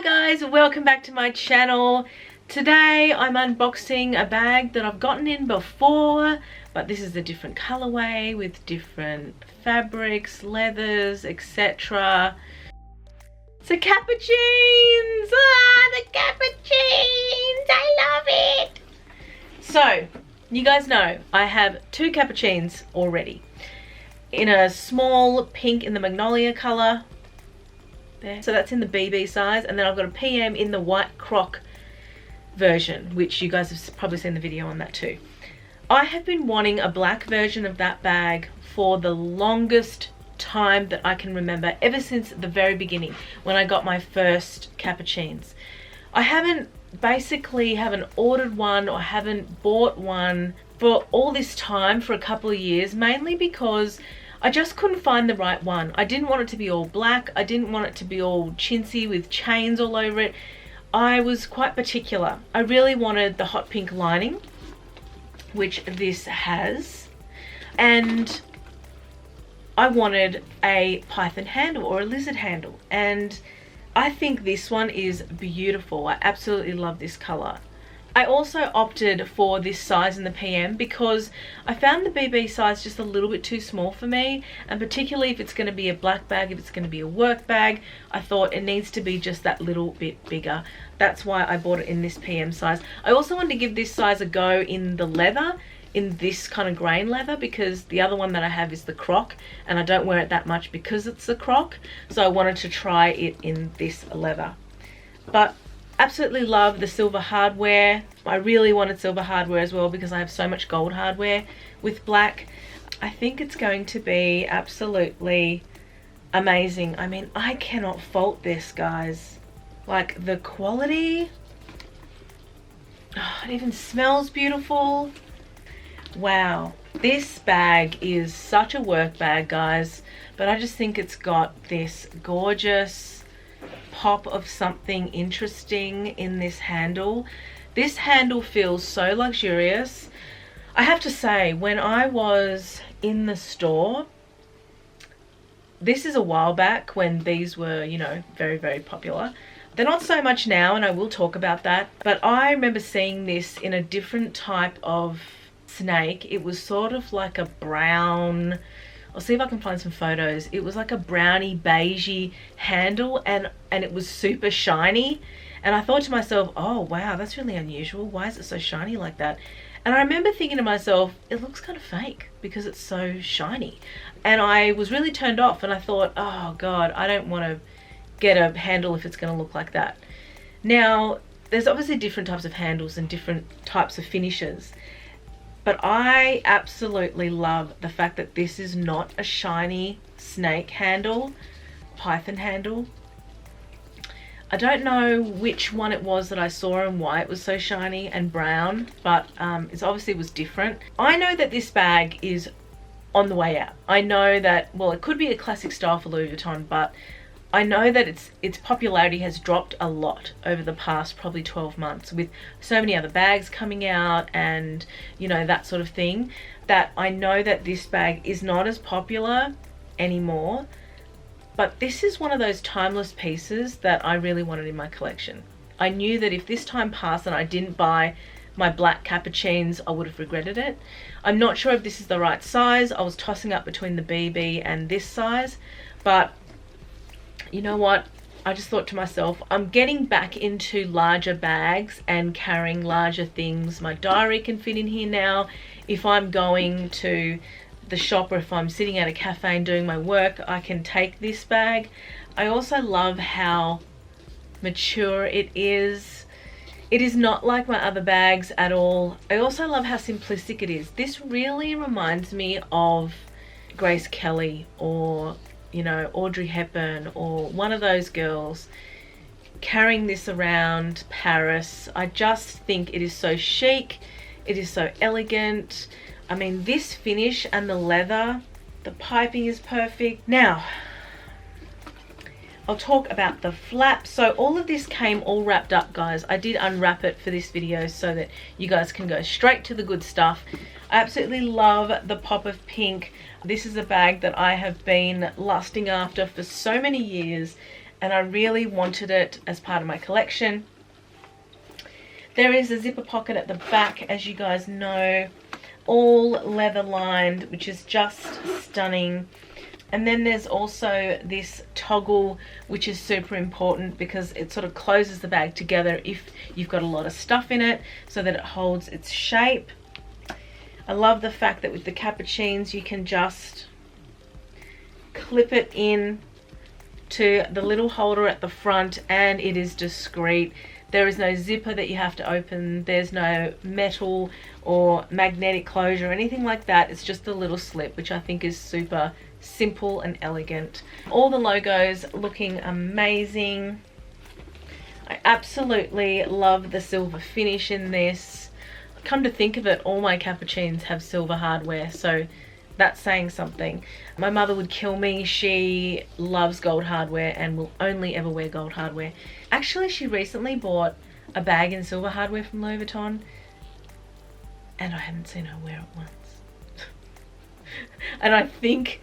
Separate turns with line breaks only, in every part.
guys, welcome back to my channel. Today I'm unboxing a bag that I've gotten in before, but this is a different colorway with different fabrics, leathers, etc. So Capucines! The Capucines! I love it! So, you guys know I have two Capucines already. In a small pink in the magnolia color. There. So that's in the BB size, and then I've got a PM in the white croc version, which you guys have probably seen the video on that too. I have been wanting a black version of that bag for the longest time that I can remember, ever since the very beginning when I got my first Capucines. I haven't ordered one or haven't bought one for all this time, for a couple of years, mainly because I just couldn't find the right one. I didn't want it to be all black. I didn't want it to be all chintzy with chains all over it. I was quite particular. I really wanted the hot pink lining, which this has, and I wanted a python handle or a lizard handle, and I think this one is beautiful. I absolutely love this color. I also opted for this size in the PM because I found the BB size just a little bit too small for me, and particularly if it's going to be a black bag, if it's going to be a work bag, I thought it needs to be just that little bit bigger. That's why I bought it in this PM size. I also wanted to give this size a go in the leather, in this kind of grain leather, because the other one that I have is the croc and I don't wear it that much because it's the croc, so I wanted to try it in this leather. But absolutely love the silver hardware. I really wanted silver hardware as well because I have so much gold hardware with black. I think it's going to be absolutely amazing. I mean, I cannot fault this, guys. Like, the quality, it even smells beautiful. Wow, this bag is such a work bag, guys, but I just think it's got this gorgeous pop of something interesting in this handle. This handle feels so luxurious. I have to say, when I was in the store, this is a while back when these were, you know, very, very popular. They're not so much now, and I will talk about that, but I remember seeing this in a different type of snake. It was sort of like a brown, I'll see if I can find some photos. It was like a browny beigey handle, and it was super shiny, and I thought to myself, oh wow, that's really unusual. Why is it so shiny like that? And I remember thinking to myself, it looks kind of fake because it's so shiny, and I was really turned off, and I thought, oh god, I don't want to get a handle if it's going to look like that. Now there's obviously different types of handles and different types of finishes, but I absolutely love the fact that this is not a shiny snake handle, python handle. I don't know which one it was that I saw and why it was so shiny and brown, but it obviously was different. I know that this bag is on the way out. I know that, well, it could be a classic style for Louis Vuitton, but I know that its popularity has dropped a lot over the past probably 12 months with so many other bags coming out and, you know, that sort of thing, that I know that this bag is not as popular anymore. But this is one of those timeless pieces that I really wanted in my collection. I knew that if this time passed and I didn't buy my black Capucines, I would have regretted it. I'm not sure if this is the right size. I was tossing up between the BB and this size, but you know what? I just thought to myself, I'm getting back into larger bags and carrying larger things. My diary can fit in here now. If I'm going to the shop or if I'm sitting at a cafe and doing my work, I can take this bag. I also love how mature it is. It is not like my other bags at all. I also love how simplistic it is. This really reminds me of Grace Kelly, or you know, Audrey Hepburn, or one of those girls carrying this around Paris. I just think it is so chic. It is so elegant. I mean, this finish and the leather, the piping is perfect. Now, I'll talk about the flap. So all of this came all wrapped up, guys. I did unwrap it for this video so that you guys can go straight to the good stuff. I absolutely love the pop of pink. This is a bag that I have been lusting after for so many years, and I really wanted it as part of my collection. There is a zipper pocket at the back, as you guys know, all leather lined, which is just stunning. And then there's also this toggle, which is super important because it sort of closes the bag together if you've got a lot of stuff in it, so that it holds its shape. I love the fact that with the Capucines you can just clip it in to the little holder at the front, and it is discreet. There is no zipper that you have to open. There's no metal or magnetic closure or anything like that. It's just a little slip, which I think is super simple and elegant. All the logos looking amazing. I absolutely love the silver finish in this. Come to think of it, all my Capucines have silver hardware, so that's saying something. My mother would kill me. She loves gold hardware and will only ever wear gold hardware. Actually, she recently bought a bag in silver hardware from Louis Vuitton, and I haven't seen her wear it once. And I think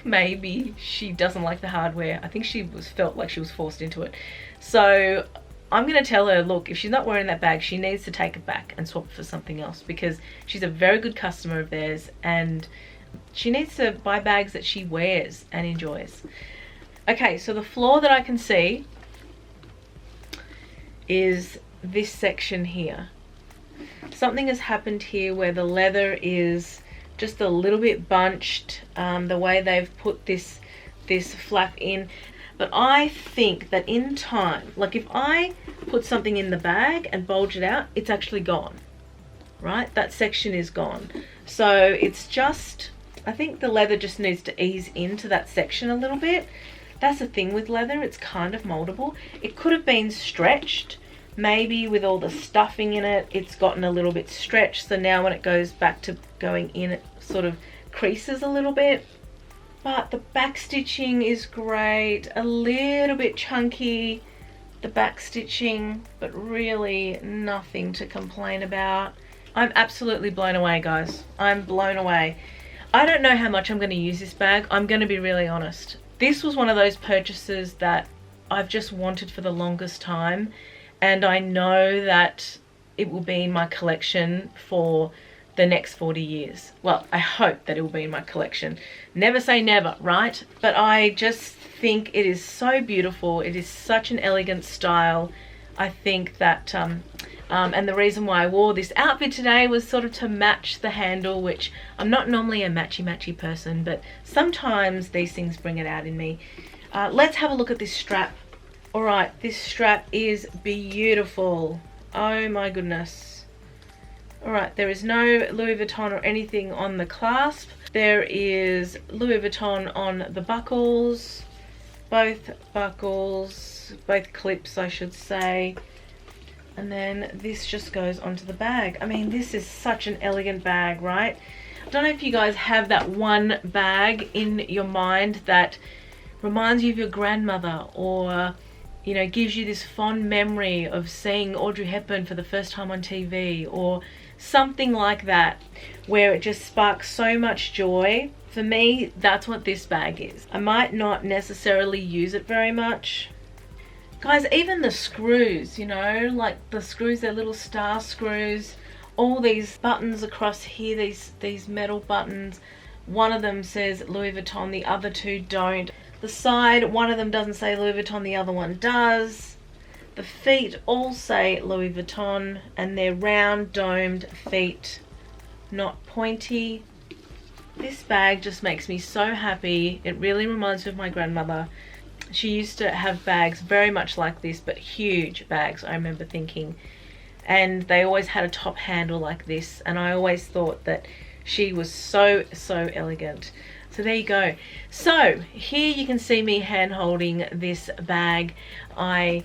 maybe she doesn't like the hardware. I think she felt like she was forced into it. So I'm going to tell her, look, if she's not wearing that bag, she needs to take it back and swap it for something else, because she's a very good customer of theirs and she needs to buy bags that she wears and enjoys. Okay, so the flaw that I can see is this section here. Something has happened here where the leather is just a little bit bunched, the way they've put this flap in. But I think that in time, like if I put something in the bag and bulge it out, it's actually gone, right? That section is gone. So it's just, I think the leather just needs to ease into that section a little bit. That's the thing with leather, it's kind of moldable. It could have been stretched. Maybe with all the stuffing in it, it's gotten a little bit stretched. So now when it goes back to going in, it sort of creases a little bit. But the back stitching is great. A little bit chunky, the back stitching, but really nothing to complain about. I'm absolutely blown away, guys. I'm blown away. I don't know how much I'm going to use this bag. I'm going to be really honest. This was one of those purchases that I've just wanted for the longest time. And I know that it will be in my collection for the next 40 years. Well, I hope that it will be in my collection. Never say never, right? But I just think it is so beautiful. It is such an elegant style. I think that, and the reason why I wore this outfit today was sort of to match the handle, which I'm not normally a matchy-matchy person, but sometimes these things bring it out in me. Let's have a look at this strap. All right, this strap is beautiful. Oh my goodness. All right, there is no Louis Vuitton or anything on the clasp. There is Louis Vuitton on the buckles, both clips, I should say. And then this just goes onto the bag. I mean, this is such an elegant bag, right? I don't know if you guys have that one bag in your mind that reminds you of your grandmother, or you know, gives you this fond memory of seeing Audrey Hepburn for the first time on TV, or something like that, where it just sparks so much joy. For me, that's what this bag is. I might not necessarily use it very much. Guys, even the screws, you know, like the screws, they're little star screws. All these buttons across here, these metal buttons. One of them says Louis Vuitton, the other two don't. The side, one of them doesn't say Louis Vuitton, the other one does. The feet all say Louis Vuitton, and they're round domed feet, not pointy. This bag just makes me so happy. It really reminds me of my grandmother. She used to have bags very much like this, but huge bags, I remember thinking. And they always had a top handle like this, and I always thought that she was so elegant. So there you go. So here you can see me hand holding this bag. I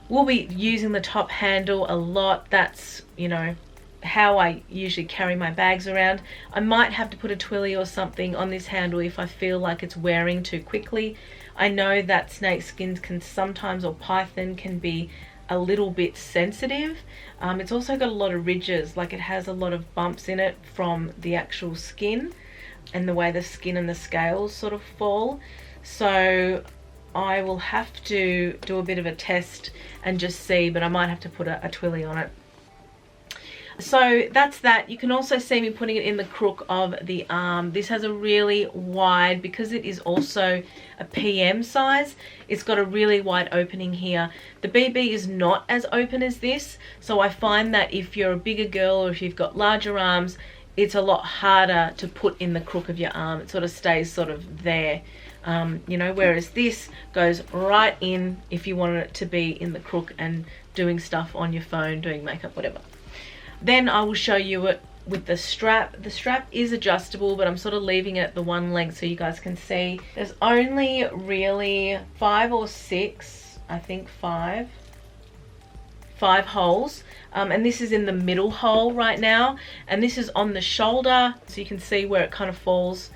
will be using the top handle a lot. That's, you know, how I usually carry my bags around. I might have to put a twilly or something on this handle if I feel like it's wearing too quickly. I know that snake skins can sometimes, or python can be a little bit sensitive. It's also got a lot of ridges, like it has a lot of bumps in it from the actual skin and the way the skin and the scales sort of fall. So I will have to do a bit of a test and just see, but I might have to put a twilly on it. So that's that. You can also see me putting it in the crook of the arm. This has a really wide, because it is also a PM size, it's got a really wide opening here. The BB is not as open as this, so I find that if you're a bigger girl or if you've got larger arms, it's a lot harder to put in the crook of your arm. It sort of stays sort of there, you know, whereas this goes right in if you want it to be in the crook and doing stuff on your phone, doing makeup, whatever. Then I will show you it with the strap. The strap is adjustable, but I'm sort of leaving it the one length so you guys can see. There's only really 5 or 6, I think 5 holes. And this is in the middle hole right now. And this is on the shoulder, so you can see where it kind of falls.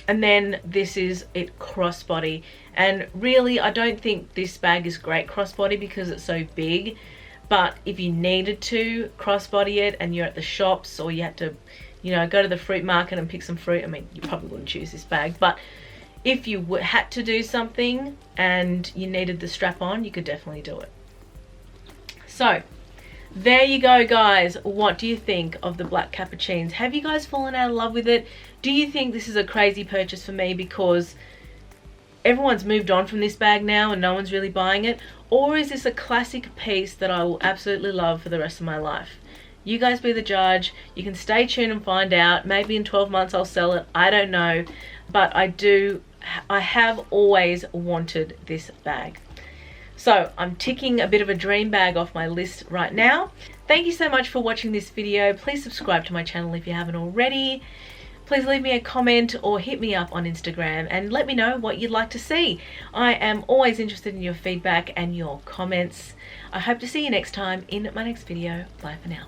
And then this is it crossbody. And really, I don't think this bag is great crossbody because it's so big. But if you needed to crossbody it and you're at the shops, or you had to, you know, go to the fruit market and pick some fruit, I mean, you probably wouldn't choose this bag, but if you had to do something and you needed the strap on, you could definitely do it. So there you go, guys. What do you think of the black Capucines? Have you guys fallen out of love with it? Do you think this is a crazy purchase for me because everyone's moved on from this bag now and no one's really buying it? Or is this a classic piece that I will absolutely love for the rest of my life? You guys be the judge. You can stay tuned and find out. Maybe in 12 months I'll sell it. I don't know. But I have always wanted this bag. So I'm ticking a bit of a dream bag off my list right now. Thank you so much for watching this video. Please subscribe to my channel if you haven't already. Please leave me a comment or hit me up on Instagram and let me know what you'd like to see. I am always interested in your feedback and your comments. I hope to see you next time in my next video. Bye for now.